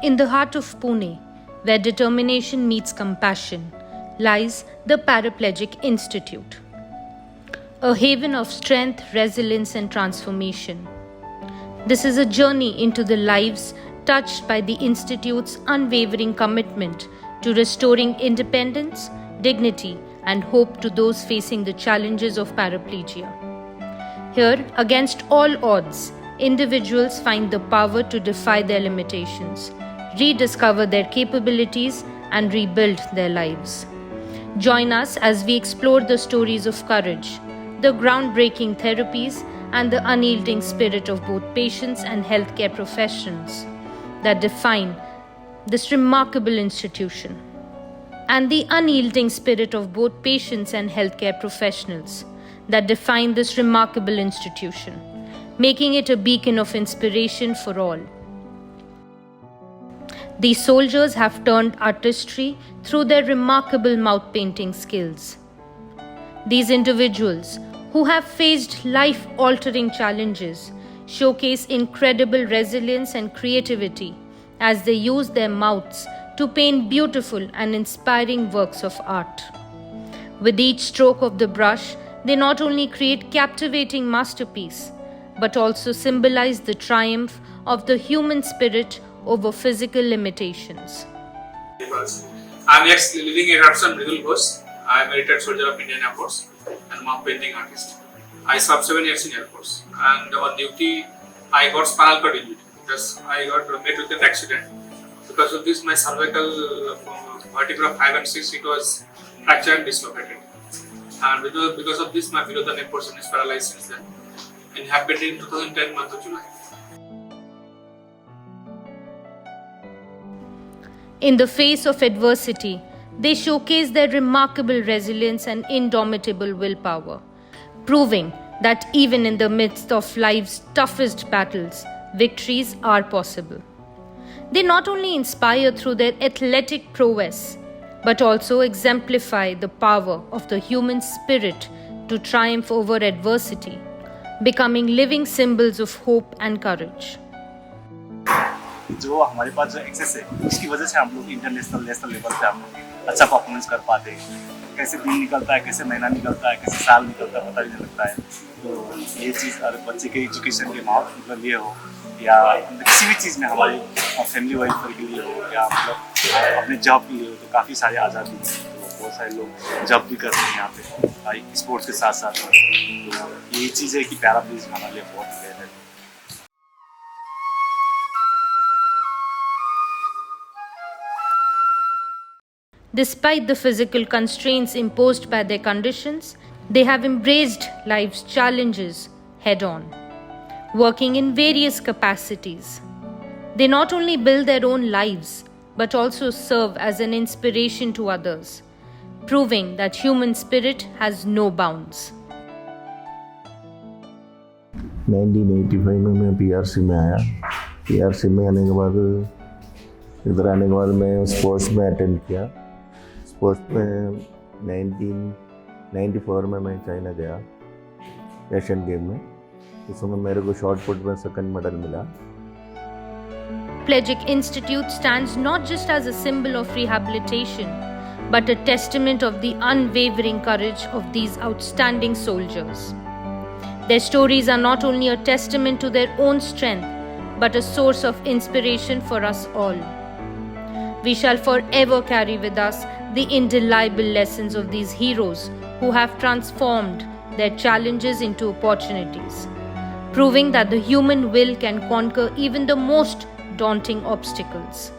In the heart of Pune, where determination meets compassion, lies the Paraplegic Institute, a haven of strength, resilience, and transformation. This is a journey into the lives touched by the Institute's unwavering commitment to restoring independence, dignity, and hope to those facing the challenges of paraplegia. Here, against all odds, individuals find the power to defy their limitations, rediscover their capabilities, and rebuild their lives. Join us as we explore the stories of courage, the groundbreaking therapies, and the unyielding spirit of both patients and healthcare professionals that define this remarkable institution. And the unyielding spirit of both patients and healthcare professionals that define this remarkable institution, making it a beacon of inspiration for all. These soldiers have turned artistry through their remarkable mouth painting skills. These individuals who have faced life-altering challenges showcase incredible resilience and creativity as they use their mouths to paint beautiful and inspiring works of art. With each stroke of the brush, they not only create captivating masterpieces, but also symbolize the triumph of the human spirit over physical limitations. I am living in Hudson, Middle Coast. I am a retired soldier of Indian Air Force and mouth painting artist. I served 7 years in Air Force, and on duty I got spinal cord injury because I got met with an accident. Because of this, my cervical vertebra 5 and 6 it was fractured and dislocated, and because of this, my below the neck portion is paralyzed since then. It happened in 2010 month of July. In the face of adversity, they showcase their remarkable resilience and indomitable willpower, proving that even in the midst of life's toughest battles, victories are possible. They not only inspire through their athletic prowess, but also exemplify the power of the human spirit to triumph over adversity, becoming living symbols of hope and courage. जो हमारे पास जो access है उसकी वजह से हम लोग international national level पे हम लोग अच्छा परफॉर्मेंस कर पाते हैं। कैसे दिन निकलता है, कैसे महीना निकलता है, कैसे साल निकलता है, पता नहीं लगता है। तो ये चीज़ अगर बच्चे के एजुकेशन के मतलब ये हो या किसी भी चीज़ में हमारी फैमिली वेलफेयर के लिए हो या मतलब अपने जॉब के लिए हो, तो काफ़ी सारे आज़ादी हैं। तो बहुत सारे लोग जॉब भी करते हैं यहाँ पे स्पोर्ट्स के साथ साथ। तो यही चीज़ है कि पैराप्लेजिक हमारे लिए बहुत बेहतर है। Despite the physical constraints imposed by their conditions, they have embraced life's challenges head-on, working in various capacities. They not only build their own lives, but also serve as an inspiration to others, proving that human spirit has no bounds. 1985 में मैं PRC में आया। PRC में आने के बाद इधर आने के बाद मैं स्पोर्ट्स में अटेंड किया। स्पोर्ट्स में 1994 में मैं चाइना गया एशियन गेम में। उस समय मेरे को शॉर्ट पुट में सेकंड मेडल मिला। Paraplegic Institute stands not just as a symbol of rehabilitation, but a testament of the unwavering courage of these outstanding soldiers. Their stories are not only a testament to their own strength, but a source of inspiration for us all. We shall forever carry with us the indelible lessons of these heroes who have transformed their challenges into opportunities, proving that the human will can conquer even the most daunting obstacles.